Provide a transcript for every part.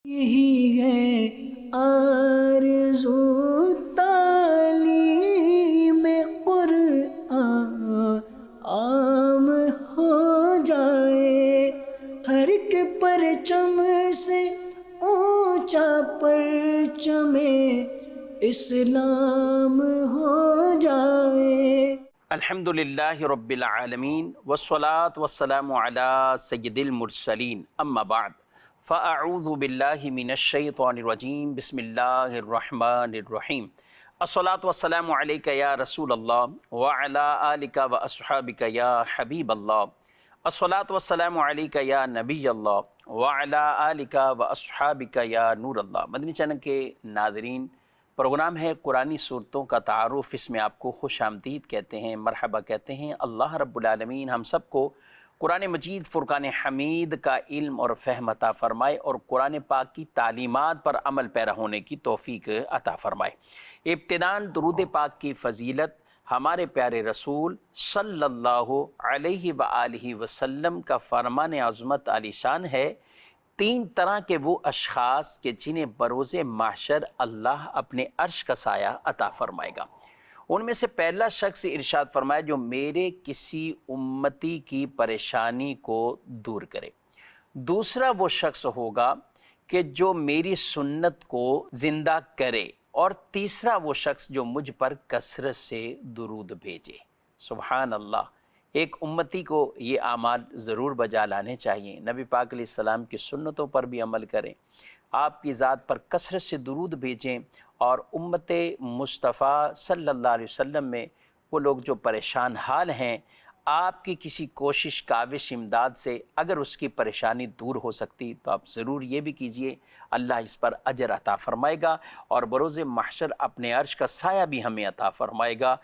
یہی ہے آرزو تعلیم قرآن عام ہو جائے، ہر ایک پرچم سے اونچا پرچم اسلام ہو جائے۔ الحمدللہ رب العالمین والصلاة والسلام علی سید المرسلین، اما بعد فاعوذ باللہ من الشیطان الرجیم، بسم اللہ الرحمن الرحیم۔ الصلاة والسلام علیک یا رسول اللہ وعلی آلک واصحابک یا حبیب اللہ۔ الصلاة والسلام علیک یا نبی اللہ وعلی آلک واصحابک یا نور اللہ۔ مدنی چینل کے ناظرین، پروگرام ہے قرآنی صورتوں کا تعارف، اس میں آپ کو خوش آمدید کہتے ہیں، مرحبا کہتے ہیں۔ اللہ رب العالمین ہم سب کو قرآن مجید فرقان حمید کا علم اور فہم عطا فرمائے اور قرآن پاک کی تعلیمات پر عمل پیرا ہونے کی توفیق عطا فرمائے۔ ابتداً درود پاک کی فضیلت ہمارے پیارے رسول صلی اللہ علیہ وآلہ وسلم کا فرمان عظمت عالی شان ہے، تین طرح کے وہ اشخاص کہ جنہیں بروز محشر اللہ اپنے عرش کا سایہ عطا فرمائے گا۔ ان میں سے پہلا شخص ارشاد فرمایا جو میرے کسی امتی کی پریشانی کو دور کرے، دوسرا وہ شخص ہوگا کہ جو میری سنت کو زندہ کرے، اور تیسرا وہ شخص جو مجھ پر کثرت سے درود بھیجے۔ سبحان اللہ، ایک امتی کو یہ اعمال ضرور بجا لانے چاہیے، نبی پاک علیہ السلام کی سنتوں پر بھی عمل کریں، آپ کی ذات پر کثرت سے درود بھیجیں، اور امت مصطفیٰ صلی اللہ علیہ وسلم میں وہ لوگ جو پریشان حال ہیں، آپ کی کسی کوشش کاوش امداد سے اگر اس کی پریشانی دور ہو سکتی تو آپ ضرور یہ بھی کیجئے، اللہ اس پر اجر عطا فرمائے گا اور بروز محشر اپنے عرش کا سایہ بھی ہمیں عطا فرمائے گا۔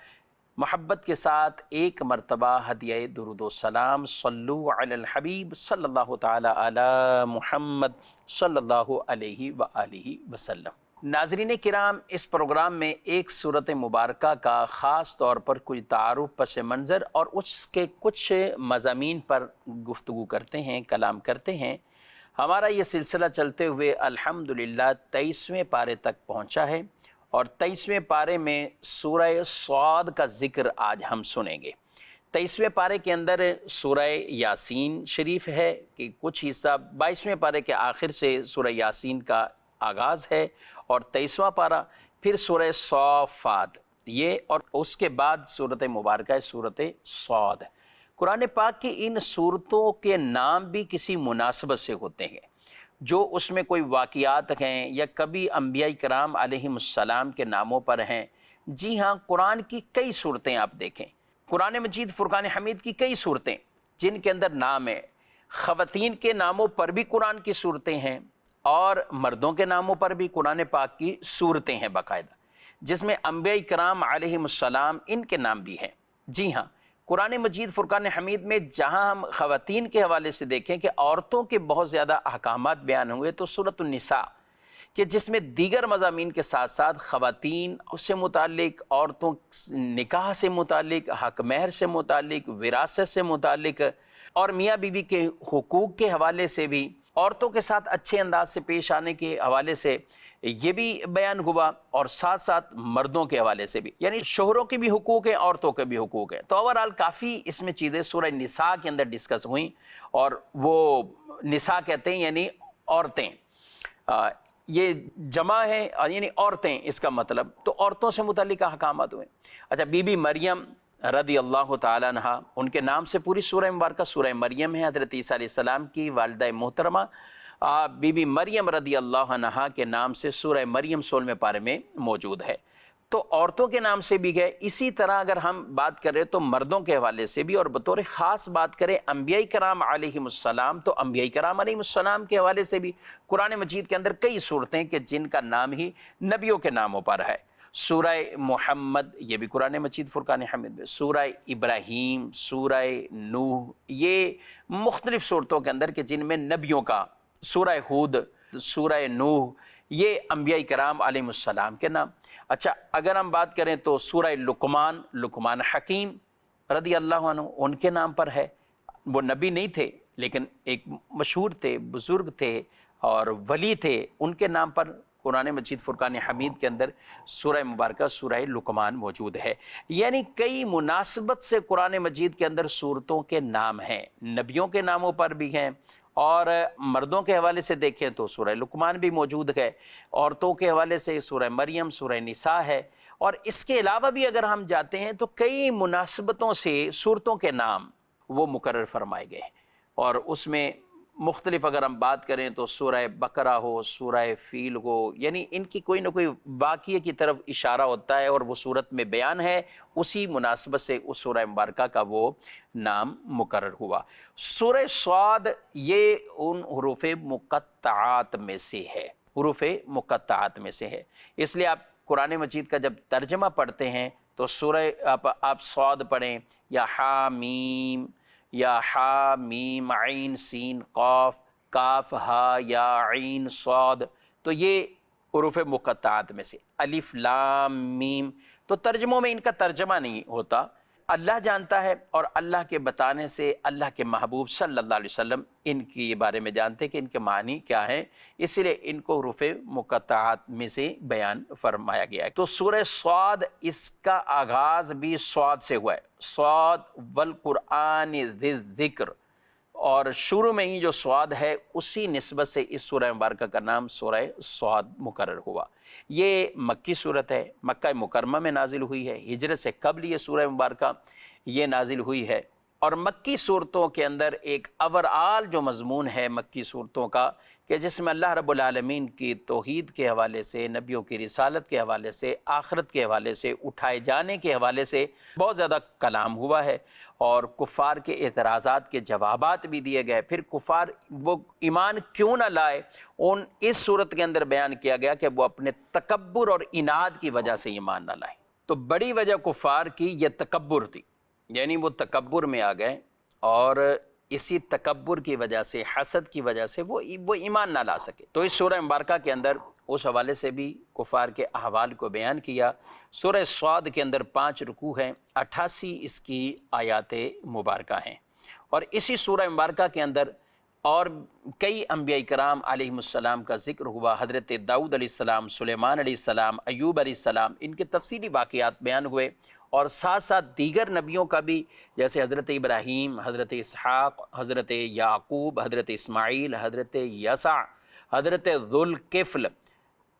محبت کے ساتھ ایک مرتبہ ہدیہ درود و سلام، صلو علی الحبیب صلی اللہ تعالی علی محمد صلی اللہ علیہ وآلہ وسلم۔ ناظرین کرام، اس پروگرام میں ایک سورت مبارکہ کا خاص طور پر کچھ تعارف، پس منظر اور اس کے کچھ مضامین پر گفتگو کرتے ہیں، کلام کرتے ہیں۔ ہمارا یہ سلسلہ چلتے ہوئے الحمدللہ 23ویں پارے تک پہنچا ہے، اور 23ویں پارے میں سورہ صاد کا ذکر آج ہم سنیں گے۔ 23ویں پارے کے اندر سورہ یاسین شریف ہے کہ کچھ حصہ 22ویں پارے کے آخر سے سورہ یاسین کا آغاز ہے، اور 23واں پارہ پھر سورہ صافات، یہ اور اس کے بعد سورت مبارکہ سورت صاد۔ قرآن پاک کی ان صورتوں کے نام بھی کسی مناسبت سے ہوتے ہیں، جو اس میں کوئی واقعات ہیں یا کبھی انبیاء کرام علیہم السلام کے ناموں پر ہیں۔ جی ہاں، قرآن کی کئی صورتیں آپ دیکھیں، قرآن مجید فرقان حمید کی کئی صورتیں جن کے اندر نام ہے، خواتین کے ناموں پر بھی قرآن کی صورتیں ہیں، اور مردوں کے ناموں پر بھی قرآن پاک کی صورتیں ہیں باقاعدہ، جس میں انبیاء کرام علیہم السلام ان کے نام بھی ہیں۔ جی ہاں، قرآن مجید فرقان حمید میں جہاں ہم خواتین کے حوالے سے دیکھیں کہ عورتوں کے بہت زیادہ احکامات بیان ہوئے، تو سورۃ النساء کہ جس میں دیگر مضامین کے ساتھ ساتھ خواتین سے متعلق، عورتوں نکاح سے متعلق، حق مہر سے متعلق، وراثت سے متعلق، اور میاں بیوی کے حقوق کے حوالے سے بھی، عورتوں کے ساتھ اچھے انداز سے پیش آنے کے حوالے سے یہ بھی بیان ہوا، اور ساتھ ساتھ مردوں کے حوالے سے بھی، یعنی شوہروں کے بھی حقوق ہیں، عورتوں کے بھی حقوق ہیں۔ تو اوورآل کافی اس میں چیزیں سورہ نساء کے اندر ڈسکس ہوئیں، اور وہ نساء کہتے ہیں یعنی عورتیں، یہ جمع ہے، یعنی عورتیں اس کا مطلب، تو عورتوں سے متعلق احکامات ہوئے۔ اچھا، بی بی مریم رضی اللہ تعالیٰ عنہ، ان کے نام سے پوری سورہ مبارکہ سورہ مریم ہے، حضرت عیسیٰ علیہ السلام کی والدہ محترمہ بی بی مریم رضی اللہ عنہا کے نام سے سورہ مریم 16ویں پارے میں موجود ہے۔ تو عورتوں کے نام سے بھی ہے۔ اسی طرح اگر ہم بات کریں تو مردوں کے حوالے سے بھی، اور بطور خاص بات کریں انبیاء کرام علیہم السلام، تو انبیاء کرام علیہم السلام کے حوالے سے بھی قرآن مجید کے اندر کئی صورتیں کہ جن کا نام ہی نبیوں کے ناموں پر ہے۔ سورہ محمد، یہ بھی قرآن مجید فرقان حمید میں، سورہ ابراہیم، سورہ نوح، یہ مختلف صورتوں کے اندر کہ جن میں نبیوں کا، سورہ ہود، سورہ نوح، یہ انبیاء کرام علیہم السلام کے نام۔ اچھا، اگر ہم بات کریں تو سورہ لقمان، لقمان حکیم رضی اللہ عنہ، ان کے نام پر ہے۔ وہ نبی نہیں تھے لیکن ایک مشہور تھے، بزرگ تھے، اور ولی تھے، ان کے نام پر قرآن مجید فرقان حمید کے اندر سورہ مبارکہ سورہ لقمان موجود ہے۔ یعنی کئی مناسبت سے قرآن مجید کے اندر سورتوں کے نام ہیں، نبیوں کے ناموں پر بھی ہیں، اور مردوں کے حوالے سے دیکھیں تو سورہ لقمان بھی موجود ہے، عورتوں کے حوالے سے سورہ مریم، سورہ نساء ہے، اور اس کے علاوہ بھی اگر ہم جاتے ہیں تو کئی مناسبتوں سے سورتوں کے نام وہ مقرر فرمائے گئے ہیں۔ اور اس میں مختلف اگر ہم بات کریں تو سورہ بقرہ ہو، سورہ فیل ہو، یعنی ان کی کوئی نہ کوئی واقعے کی طرف اشارہ ہوتا ہے اور وہ صورت میں بیان ہے، اسی مناسبت سے اس سورہ مبارکہ کا وہ نام مقرر ہوا۔ سورہ صاد یہ ان حروف مقطعات میں سے ہے، حروف مقطعات میں سے ہے، اس لیے آپ قرآن مجید کا جب ترجمہ پڑھتے ہیں تو سورہ آپ صاد پڑھیں یا حامیم یا حامیم عین سین قاف کاف ہا یا عین صاد، تو یہ حروف مقطعات میں سے۔ الف لام میم، تو ترجموں میں ان کا ترجمہ نہیں ہوتا، اللہ جانتا ہے، اور اللہ کے بتانے سے اللہ کے محبوب صلی اللہ علیہ وسلم ان کے بارے میں جانتے کہ ان کے معنی کیا ہیں، اسی لیے ان کو حروف مقطعات میں سے بیان فرمایا گیا ہے۔ تو سورہ صاد اس کا آغاز بھی صاد سے ہوا ہے، صاد والقرآن ذی الذکر، اور شروع میں ہی جو صاد ہے اسی نسبت سے اس سورہ مبارکہ کا نام سورہ صاد مقرر ہوا۔ یہ مکی صورت ہے، مکہ مکرمہ میں نازل ہوئی ہے، ہجرت سے قبل یہ سورہ مبارکہ یہ نازل ہوئی ہے۔ اور مکی صورتوں کے اندر ایک اوورآل جو مضمون ہے مکی صورتوں کا، کہ جس میں اللہ رب العالمین کی توحید کے حوالے سے، نبیوں کی رسالت کے حوالے سے، آخرت کے حوالے سے، اٹھائے جانے کے حوالے سے بہت زیادہ کلام ہوا ہے، اور کفار کے اعتراضات کے جوابات بھی دیے گئے۔ پھر کفار وہ ایمان کیوں نہ لائے، اس صورت کے اندر بیان کیا گیا کہ وہ اپنے تکبر اور اناد کی وجہ سے ایمان نہ لائے۔ تو بڑی وجہ کفار کی یہ تکبر تھی، یعنی وہ تکبر میں آ گئے، اور اسی تکبر کی وجہ سے، حسد کی وجہ سے وہ ایمان نہ لا سکے۔ تو اس سورہ مبارکہ کے اندر اس حوالے سے بھی کفار کے احوال کو بیان کیا۔ سورہ صاد کے اندر 5 رکوع ہیں، 88 اس کی آیات مبارکہ ہیں، اور اسی سورہ مبارکہ کے اندر اور کئی انبیاء کرام علیہم السلام کا ذکر ہوا۔ حضرت داؤد علیہ السلام، سلیمان علیہ السلام، ایوب علیہ السلام، ان کے تفصیلی واقعات بیان ہوئے، اور ساتھ ساتھ دیگر نبیوں کا بھی، جیسے حضرت ابراہیم، حضرت اسحاق، حضرت یعقوب، حضرت اسماعیل، حضرت یسع، حضرت ذوالکفل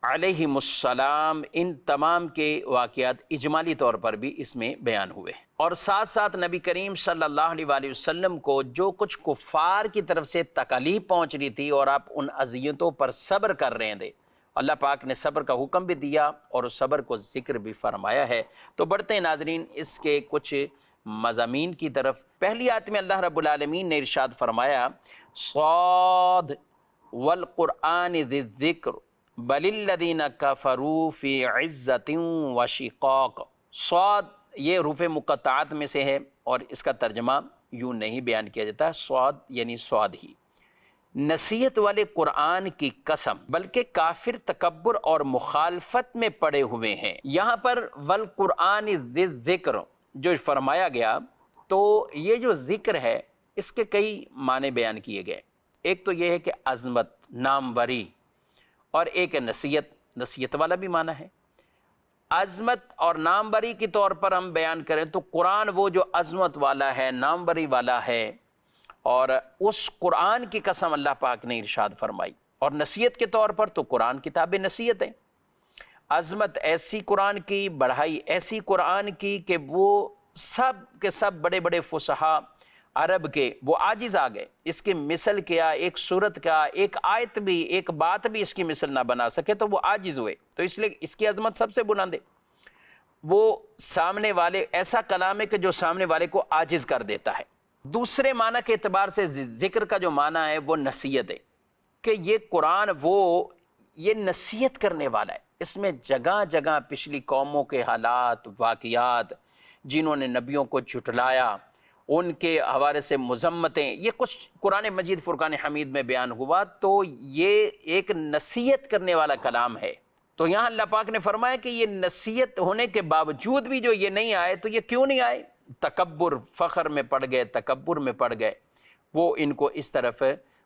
علیہم السلام، ان تمام کے واقعات اجمالی طور پر بھی اس میں بیان ہوئے۔ اور ساتھ ساتھ نبی کریم صلی اللہ علیہ وآلہ وسلم کو جو کچھ کفار کی طرف سے تکالیف پہنچ رہی تھی اور آپ ان اذیتوں پر صبر کر رہے تھے، اللہ پاک نے صبر کا حکم بھی دیا اور اس صبر کو ذکر بھی فرمایا ہے۔ تو بڑھتے ہیں ناظرین اس کے کچھ مضامین کی طرف۔ پہلی آیت میں اللہ رب العالمین نے ارشاد فرمایا، صاد والقرآن ذی الذکر بل الذین کفروا فی عزت و شقاق۔ صاد یہ حروف مقطعات میں سے ہے، اور اس کا ترجمہ یوں نہیں بیان کیا جاتا، صاد یعنی صاد ہی، نصیحت والے قرآن کی قسم، بلکہ کافر تکبر اور مخالفت میں پڑے ہوئے ہیں۔ یہاں پر والقرآن ذی الذکر جو فرمایا گیا، تو یہ جو ذکر ہے اس کے کئی معنی بیان کیے گئے۔ ایک تو یہ ہے کہ عظمت، ناموری، اور ایک ہے نصیحت، نصیحت والا بھی معنی ہے۔ عظمت اور ناموری کے طور پر ہم بیان کریں تو قرآن وہ جو عظمت والا ہے، ناموری والا ہے، اور اس قرآن کی قسم اللہ پاک نے ارشاد فرمائی۔ اور نصیحت کے طور پر تو قرآن کتاب نصیحت ہے۔ عظمت ایسی قرآن کی، بڑھائی ایسی قرآن کی کہ وہ سب کے سب بڑے بڑے فصحاء عرب کے وہ عاجز آ گئے، اس کی مثل کیا، ایک صورت کا، ایک آیت بھی، ایک بات بھی اس کی مثل نہ بنا سکے، تو وہ عاجز ہوئے۔ تو اس لیے اس کی عظمت سب سے بلند ہے۔ وہ سامنے والے، ایسا کلام ہے کہ جو سامنے والے کو عاجز کر دیتا ہے۔ دوسرے معنی کے اعتبار سے ذکر کا جو معنی ہے وہ نصیحت ہے، کہ یہ قرآن یہ نصیحت کرنے والا ہے۔ اس میں جگہ جگہ پچھلی قوموں کے حالات، واقعات، جنہوں نے نبیوں کو جھٹلایا، ان کے حوالے سے مذمتیں، یہ کچھ قرآن مجید فرقان حمید میں بیان ہوا، تو یہ ایک نصیحت کرنے والا کلام ہے۔ تو یہاں اللہ پاک نے فرمایا کہ یہ نصیحت ہونے کے باوجود بھی جو یہ نہیں آئے، تو یہ کیوں نہیں آئے؟ تکبر، فخر میں پڑ گئے، تکبر میں پڑ گئے، وہ ان کو اس طرف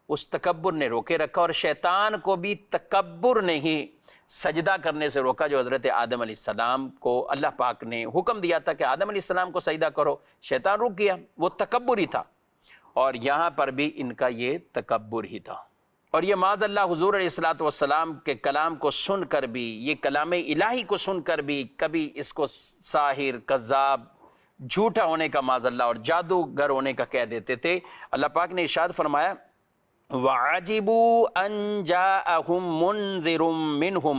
اس تکبر نے روکے رکھا، اور شیطان کو بھی تکبر نے ہی سجدہ کرنے سے روکا، جو حضرت آدم علیہ السلام کو اللہ پاک نے حکم دیا تھا کہ آدم علیہ السلام کو سجدہ کرو، شیطان رک گیا، وہ تکبر ہی تھا، اور یہاں پر بھی ان کا یہ تکبر ہی تھا۔ اور یہ معاذ اللہ حضور علیہ الصلوۃ والسلام کے کلام کو سن کر بھی، یہ کلام الہی کو سن کر بھی کبھی اس کو ساحر، کذاب، جھوٹا ہونے کا معاذ اللہ اور جادوگر ہونے کا کہہ دیتے تھے۔ اللہ پاک نے ارشاد فرمایا وَعَجِبُوا أَن جَاءَهُم مُنذِرٌ مِّنْهُمْ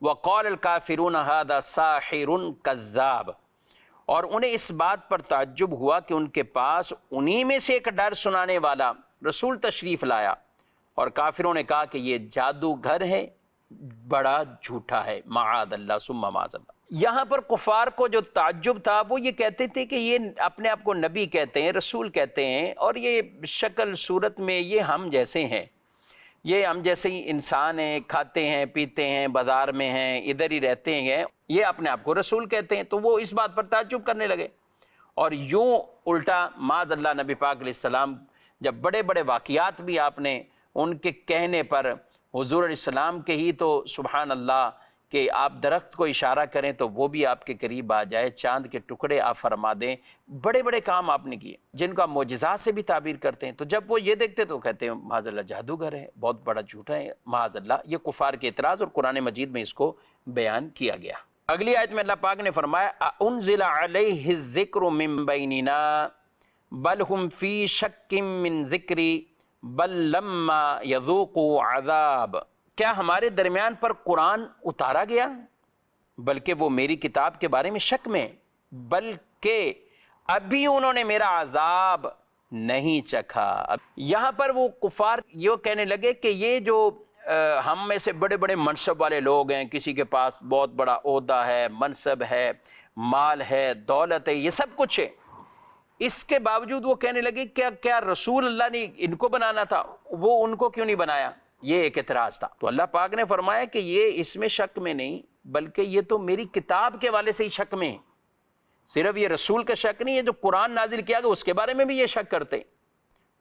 وَقَالَ الْكَافِرُونَ هَذَا سَاحِرٌ كَذَّابٌ، اور انہیں اس بات پر تعجب ہوا کہ ان کے پاس انہی میں سے ایک ڈر سنانے والا رسول تشریف لایا، اور کافروں نے کہا کہ یہ جادوگر ہے، بڑا جھوٹا ہے، معاذ اللہ ثم معاذ اللہ۔ یہاں پر کفار کو جو تعجب تھا وہ یہ کہتے تھے کہ یہ اپنے آپ کو نبی کہتے ہیں، رسول کہتے ہیں، اور یہ شکل صورت میں یہ ہم جیسے ہیں، یہ ہم جیسے ہی انسان ہیں، کھاتے ہیں، پیتے ہیں، بازار میں ہیں، ادھر ہی رہتے ہیں، یہ اپنے آپ کو رسول کہتے ہیں۔ تو وہ اس بات پر تعجب کرنے لگے، اور یوں الٹا معاذ اللہ نبی پاک علیہ السلام جب بڑے بڑے واقعات بھی آپ نے ان کے کہنے پر حضور علیہ السلام کے ہی تو سبحان اللہ کہ آپ درخت کو اشارہ کریں تو وہ بھی آپ کے قریب آ جائے، چاند کے ٹکڑے آپ فرما دیں، بڑے بڑے کام آپ نے کیے جن کو آپ معجزات سے بھی تعبیر کرتے ہیں۔ تو جب وہ یہ دیکھتے تو کہتے ہیں معاذ اللہ جادوگر ہے، بہت بڑا جھوٹا ہے، معاذ اللہ۔ یہ کفار کے اعتراض، اور قرآن مجید میں اس کو بیان کیا گیا۔ اگلی آیت میں اللہ پاک نے فرمایا انزل علیہ الذکر من بیننا بل ہم فی شک من ذکری بل لما یذوقوا عذاب، کیا ہمارے درمیان پر قرآن اتارا گیا بلکہ وہ میری کتاب کے بارے میں شک میں، بلکہ ابھی انہوں نے میرا عذاب نہیں چکھا۔ یہاں پر وہ کفار یہ کہنے لگے کہ یہ جو ہم میں سے بڑے بڑے منصب والے لوگ ہیں، کسی کے پاس بہت بڑا عہدہ ہے، منصب ہے، مال ہے، دولت ہے، یہ سب کچھ ہے، اس کے باوجود وہ کہنے لگے کیا رسول اللہ نے ان کو بنانا تھا، وہ ان کو کیوں نہیں بنایا؟ یہ ایک اعتراض تھا۔ تو اللہ پاک نے فرمایا کہ یہ اس میں شک میں نہیں، بلکہ یہ تو میری کتاب کے والے سے ہی شک میں ہے، صرف یہ رسول کا شک نہیں ہے، جو قرآن نازل کیا گیا اس کے بارے میں بھی یہ شک کرتے۔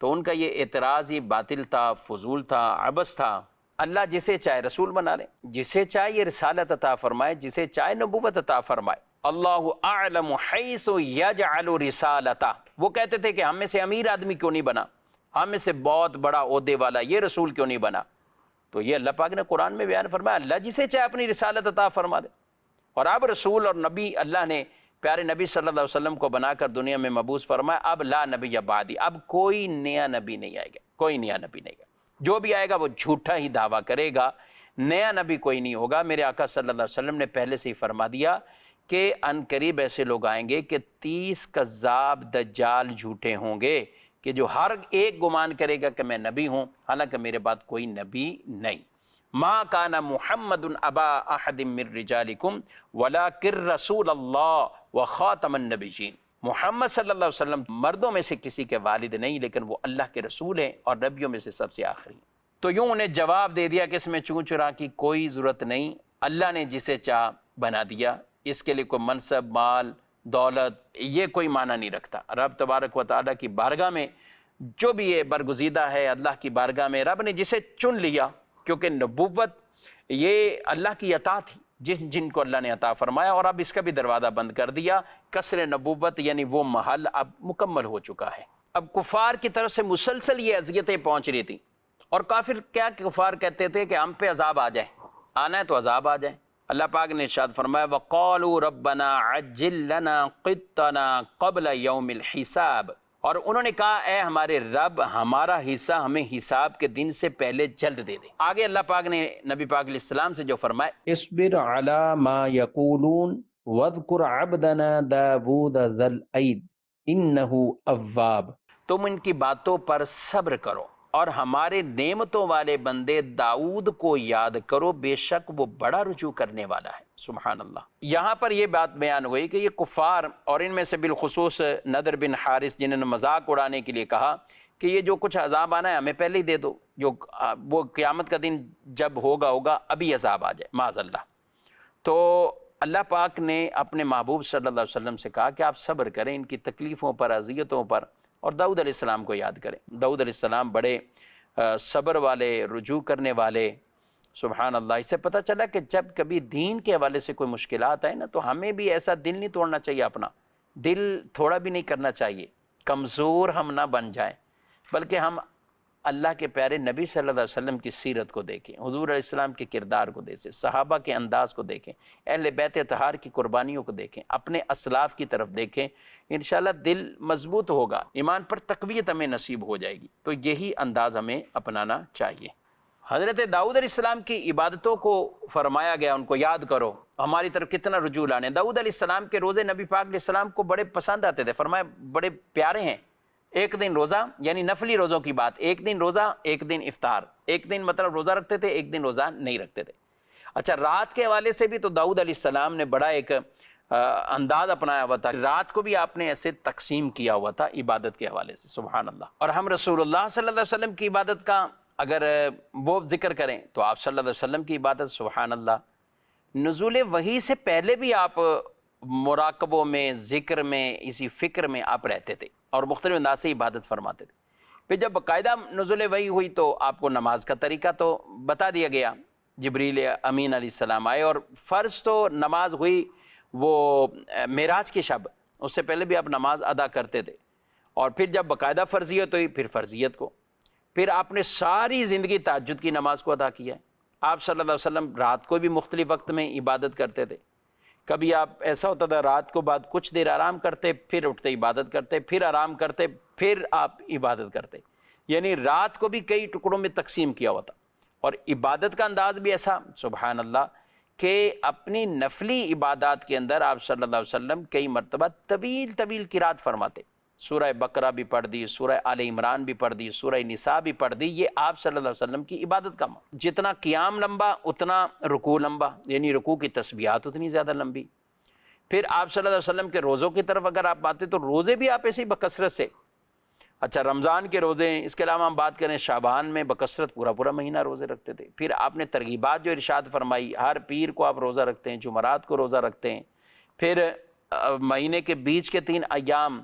تو ان کا یہ اعتراض ہی باطل تھا، فضول تھا، عبث تھا۔ اللہ جسے چاہے رسول بنا لے، جسے چاہے یہ رسالت عطا فرمائے، جسے چاہے نبوت عطا فرمائے۔ اللہ اعلم حیث یجعل رسالتہ، وہ کہتے تھے کہ ہم میں سے امیر آدمی کیوں نہیں بنا، ہم میں سے بہت بڑا عہدے والا یہ رسول کیوں نہیں بنا؟ تو یہ اللہ پاک نے قرآن میں بیان فرمایا اللہ جسے چاہے اپنی رسالت عطا فرما دے۔ اور اب رسول اور نبی اللہ نے پیارے نبی صلی اللہ علیہ وسلم کو بنا کر دنیا میں مبعوث فرمایا، اب لا نبی بعدی، اب کوئی نیا نبی نہیں آئے گا، کوئی نیا نبی نہیں آئے گا، جو بھی آئے گا وہ جھوٹا ہی دعویٰ کرے گا، نیا نبی کوئی نہیں ہوگا۔ میرے آقا صلی اللہ علیہ وسلم نے پہلے سے ہی فرما دیا کہ ان قریب ایسے لوگ آئیں گے کہ 30 کذاب دجال جھوٹے ہوں گے کہ جو ہر ایک گمان کرے گا کہ میں نبی ہوں، حالانکہ میرے بعد کوئی نبی نہیں۔ ما کان محمد ابا احد من رجالکم ولکن رسول اللہ وخاتم النبیین، محمد صلی اللہ علیہ وسلم مردوں میں سے کسی کے والد نہیں، لیکن وہ اللہ کے رسول ہیں اور نبیوں میں سے سب سے آخری۔ تو یوں انہیں جواب دے دیا کہ اس میں چون چرا کی کوئی ضرورت نہیں، اللہ نے جسے چاہ بنا دیا، اس کے لیے کوئی منصب، مال، دولت یہ کوئی معنی نہیں رکھتا۔ رب تبارک و تعالیٰ کی بارگاہ میں جو بھی یہ برگزیدہ ہے، اللہ کی بارگاہ میں رب نے جسے چن لیا، کیونکہ نبوت یہ اللہ کی عطا تھی جن کو اللہ نے عطا فرمایا، اور اب اس کا بھی دروازہ بند کر دیا۔ قصر نبوت یعنی وہ محل اب مکمل ہو چکا ہے۔ اب کفار کی طرف سے مسلسل یہ اذیتیں پہنچ رہی تھیں، اور کافر کیا کفار کہتے تھے کہ ہم پہ عذاب آ جائے، آنا ہے تو عذاب آ جائے۔ اللہ پاک نے ارشاد فرمایا وَقَالُوا رَبَّنَا عَجِّل لَّنَا قِطَّنَا قَبْلَ يَوْمِ الْحِسَابِ، اور انہوں نے کہا اے ہمارے رب ہمارا حصہ ہمیں حساب کے دن سے پہلے جلد دے دے۔ آگے اللہ پاک نے نبی پاک علیہ السلام سے جو فرمایا اصبر علی ما یقولون واذکر عبدنا داود ذا الاید انہ اواب، تم ان کی باتوں پر صبر کرو اور ہمارے نعمتوں والے بندے داؤد کو یاد کرو، بے شک وہ بڑا رجوع کرنے والا ہے۔ سبحان اللہ۔ یہاں پر یہ بات بیان ہوئی کہ یہ کفار، اور ان میں سے بالخصوص نضر بن حارث جنہوں نے مذاق اڑانے کے لیے کہا کہ یہ جو کچھ عذاب آنا ہے ہمیں پہلے ہی دے دو، جو وہ قیامت کا دن جب ہوگا ابھی عذاب آ جائے معاذ اللہ۔ تو اللہ پاک نے اپنے محبوب صلی اللہ علیہ وسلم سے کہا کہ آپ صبر کریں ان کی تکلیفوں پر، اذیتوں پر، اور داؤد علیہ السلام کو یاد کریں۔ داؤد علیہ السلام بڑے صبر والے، رجوع کرنے والے۔ سبحان اللہ، اس سے پتہ چلا کہ جب کبھی دین کے حوالے سے کوئی مشکلات آئے نا تو ہمیں بھی ایسا دل نہیں توڑنا چاہیے، اپنا دل تھوڑا بھی نہیں کرنا چاہیے، کمزور ہم نہ بن جائیں، بلکہ ہم اللہ کے پیارے نبی صلی اللہ علیہ وسلم کی سیرت کو دیکھیں، حضور علیہ السلام کے کردار کو دیکھیں، صحابہ کے انداز کو دیکھیں، اہل بیت اطہار کی قربانیوں کو دیکھیں، اپنے اسلاف کی طرف دیکھیں، انشاءاللہ دل مضبوط ہوگا، ایمان پر تقویت ہمیں نصیب ہو جائے گی۔ تو یہی انداز ہمیں اپنانا چاہیے۔ حضرت داؤد علیہ السلام کی عبادتوں کو فرمایا گیا، ان کو یاد کرو، ہماری طرف کتنا رجوع لانے۔ داؤد علیہ السلام کے روزے نبی پاک علیہ السلام کو بڑے پسند آتے تھے، فرمایا بڑے پیارے ہیں۔ ایک دن روزہ، یعنی نفلی روزوں کی بات، ایک دن روزہ ایک دن افطار، ایک دن مطلب روزہ رکھتے تھے، ایک دن روزہ نہیں رکھتے تھے۔ اچھا، رات کے حوالے سے بھی تو داؤد علیہ السلام نے بڑا ایک انداز اپنایا ہوا تھا، رات کو بھی آپ نے ایسے تقسیم کیا ہوا تھا عبادت کے حوالے سے، سبحان اللہ۔ اور ہم رسول اللہ صلی اللہ علیہ وسلم کی عبادت کا اگر وہ ذکر کریں تو آپ صلی اللہ علیہ وسلم کی عبادت، سبحان اللہ، نزول وحی سے پہلے بھی آپ مراقبوں میں، ذکر میں، اسی فکر میں آپ رہتے تھے اور مختلف انداز سے عبادت فرماتے تھے۔ پھر جب باقاعدہ نزول وحی ہوئی تو آپ کو نماز کا طریقہ تو بتا دیا گیا، جبریل امین علیہ السلام آئے، اور فرض تو نماز ہوئی وہ معراج کی شب، اس سے پہلے بھی آپ نماز ادا کرتے تھے، اور پھر جب باقاعدہ فرضیت ہوئی پھر فرضیت کو، پھر آپ نے ساری زندگی تہجد کی نماز کو ادا کیا ہے۔ آپ صلی اللہ علیہ وسلم رات کو بھی مختلف وقت میں عبادت کرتے تھے، کبھی آپ ایسا ہوتا تھا رات کو بعد کچھ دیر آرام کرتے، پھر اٹھتے عبادت کرتے، پھر آرام کرتے، پھر آپ عبادت کرتے، یعنی رات کو بھی کئی ٹکڑوں میں تقسیم کیا ہوا تھا۔ اور عبادت کا انداز بھی ایسا، سبحان اللہ، کہ اپنی نفلی عبادات کے اندر آپ صلی اللہ علیہ وسلم کئی مرتبہ طویل طویل قرات فرماتے، سورہ بقرہ بھی پڑھ دی، سورہ آل عمران بھی پڑھ دی، سورہ نساء بھی پڑھ دی۔ یہ آپ صلی اللہ علیہ وسلم کی عبادت کا جتنا قیام لمبا اتنا رکوع لمبا، یعنی رکوع کی تسبیحات اتنی زیادہ لمبی۔ پھر آپ صلی اللہ علیہ وسلم کے روزوں کی طرف اگر آپ آتے تو روزے بھی آپ ایسے ہی بکثرت سے، اچھا رمضان کے روزے ہیں، اس کے علاوہ ہم بات کریں شعبان میں بکثرت پورا مہینہ روزے رکھتے تھے۔ پھر آپ نے ترغیبات جو ارشاد فرمائی، ہر پیر کو آپ روزہ رکھتے ہیں، جمعرات کو روزہ رکھتے ہیں، پھر مہینے کے بیچ کے 3 ایام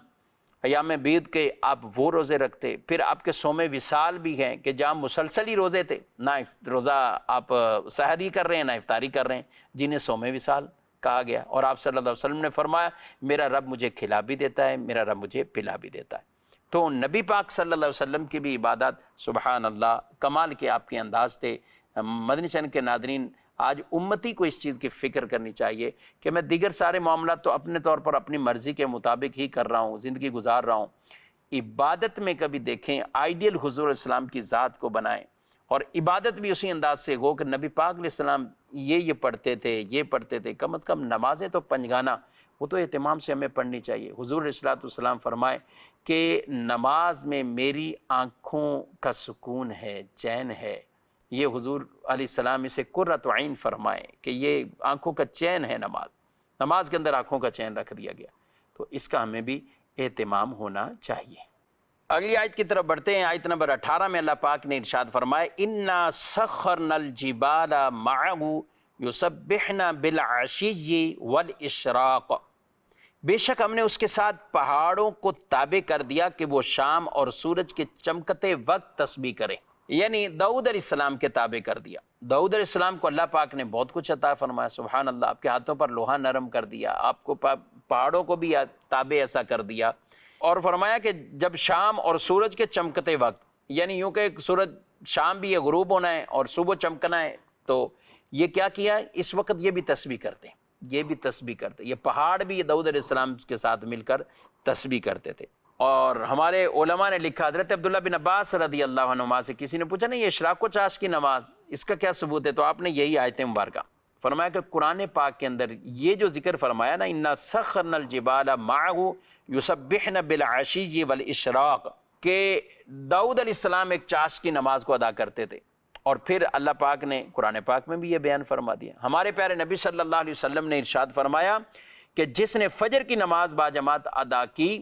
بیض کے آپ وہ روزے رکھتے، پھر آپ کے صوم وصال بھی ہیں کہ جہاں مسلسل ہی روزے تھے، نہ روزہ آپ سحری کر رہے ہیں نہ افطاری کر رہے ہیں، جنہیں صوم وصال کہا گیا۔ اور آپ صلی اللہ علیہ وسلم نے فرمایا میرا رب مجھے کھلا بھی دیتا ہے، میرا رب مجھے پلا بھی دیتا ہے۔ تو نبی پاک صلی اللہ علیہ وسلم کی بھی عبادت، سبحان اللہ، کمال کے آپ کے انداز تھے۔ مدنی چینل کے ناظرین، آج امتی کو اس چیز کی فکر کرنی چاہیے کہ میں دیگر سارے معاملات تو اپنے طور پر اپنی مرضی کے مطابق ہی کر رہا ہوں، زندگی گزار رہا ہوں، عبادت میں کبھی دیکھیں آئیڈیل حضور علیہ السلام کی ذات کو بنائیں، اور عبادت بھی اسی انداز سے ہو کہ نبی پاک علیہ السلام یہ پڑھتے تھے، یہ پڑھتے تھے، کم از کم نمازیں تو پنجگانہ وہ تو اہتمام سے ہمیں پڑھنی چاہیے۔ حضور علیہ السلام فرمائے کہ نماز میں میری آنکھوں کا سکون ہے، چین ہے۔ یہ حضور علیہ السلام اسے قرۃ عین فرمائے کہ یہ آنکھوں کا چین ہے، نماز کے اندر آنکھوں کا چین رکھ دیا گیا، تو اس کا ہمیں بھی اہتمام ہونا چاہیے۔ اگلی آیت کی طرف بڑھتے ہیں، آیت نمبر 18 میں اللہ پاک نے ارشاد فرمائے اِنَّا سَخَّرْنَا الْجِبَالَ مَعَهُ يُسَبِّحْنَا بِالْعَشِيِّ وَالْإِشْرَاقِ، بے شک ہم نے اس کے ساتھ پہاڑوں کو تابع کر دیا کہ وہ شام اور سورج کے چمکتے وقت تسبیح کرے، یعنی داؤد علیہ السلام کے تابع کر دیا۔ داؤد علیہ السلام کو اللہ پاک نے بہت کچھ عطا فرمایا، سبحان اللہ، آپ کے ہاتھوں پر لوہا نرم کر دیا، آپ کو پہاڑوں کو بھی تابع ایسا کر دیا، اور فرمایا کہ جب شام اور سورج کے چمکتے وقت، یعنی یوں کہ سورج شام بھی یہ غروب ہونا ہے اور صبح چمکنا ہے، تو یہ کیا کیا ہے، اس وقت یہ بھی تسبیح کرتے ہیں، یہ بھی تسبیح کرتے، یہ پہاڑ بھی داؤد علیہ السلام کے ساتھ مل کر تسبیح کرتے تھے۔ اور ہمارے علماء نے لکھا، حضرت عبداللہ بن عباس رضی اللہ عنہما سے کسی نے پوچھا نہیں یہ اشراق و چاش کی نماز اس کا کیا ثبوت ہے، تو آپ نے یہی آیت مبارکہ فرمایا کہ قرآن پاک کے اندر یہ جو ذکر فرمایا نا اِنَّا سَخَّرْنَا الْجِبَالَ مَعَهُ يُسَبِّحْنَ بِالْعَشِيِّ وَالْإِشْرَاقِ، کہ داؤد علیہ السلام ایک چاش کی نماز کو ادا کرتے تھے، اور پھر اللہ پاک نے قرآن پاک میں بھی یہ بیان فرما دیا۔ ہمارے پیارے نبی صلی اللہ علیہ وسلم نے ارشاد فرمایا کہ جس نے فجر کی نماز باجماعت ادا کی،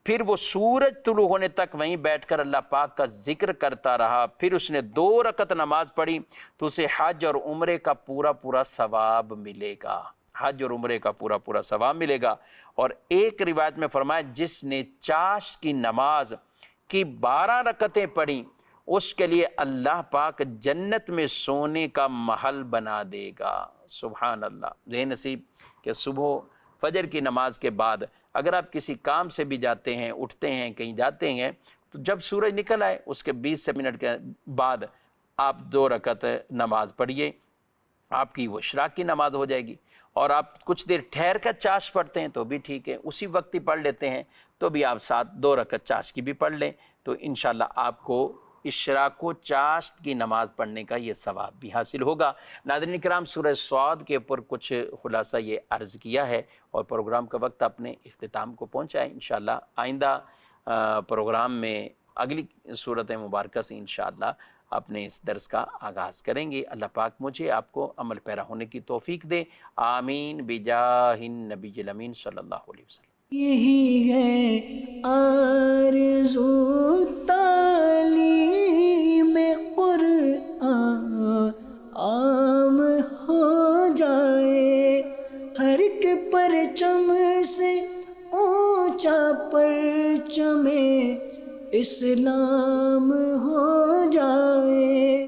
پھر وہ سورج طلوع ہونے تک وہیں بیٹھ کر اللہ پاک کا ذکر کرتا رہا، پھر اس نے 2 رکعت نماز پڑھی تو اسے حج اور عمرے کا پورا ثواب ملے گا، حج اور عمرے کا پورا ثواب ملے گا۔ اور ایک روایت میں فرمایا جس نے چاش کی نماز کی 12 رکعتیں پڑھی اس کے لیے اللہ پاک جنت میں سونے کا محل بنا دے گا۔ سبحان اللہ۔ یہ نصیب کہ صبح فجر کی نماز کے بعد اگر آپ کسی کام سے بھی جاتے ہیں، اٹھتے ہیں، کہیں جاتے ہیں، تو جب سورج نکل آئے اس کے 20 منٹ کے بعد آپ 2 رکعت نماز پڑھیے، آپ کی وہ اشراق کی نماز ہو جائے گی۔ اور آپ کچھ دیر ٹھہر کر چاش پڑھتے ہیں تو بھی ٹھیک ہے، اسی وقت ہی پڑھ لیتے ہیں تو بھی آپ ساتھ 2 رکعت چاش کی بھی پڑھ لیں، تو انشاءاللہ آپ کو اشراق و چاشت کی نماز پڑھنے کا یہ ثواب بھی حاصل ہوگا۔ ناظرین کرام، سورہ صاد کے اوپر کچھ خلاصہ یہ عرض کیا ہے اور پروگرام کا وقت اپنے اختتام کو پہنچا ہے۔ انشاءاللہ آئندہ پروگرام میں اگلی صورت مبارکہ سے انشاءاللہ اپنے اس درس کا آغاز کریں گے۔ اللہ پاک مجھے آپ کو عمل پیرا ہونے کی توفیق دے، آمین بجاہ النبی الامین صلی اللہ علیہ وسلم۔ یہی ہے آرزو تعلیم قرآن عام ہو جائے، ہر ایک پرچم سے اونچا پرچم اسلام ہو جائے۔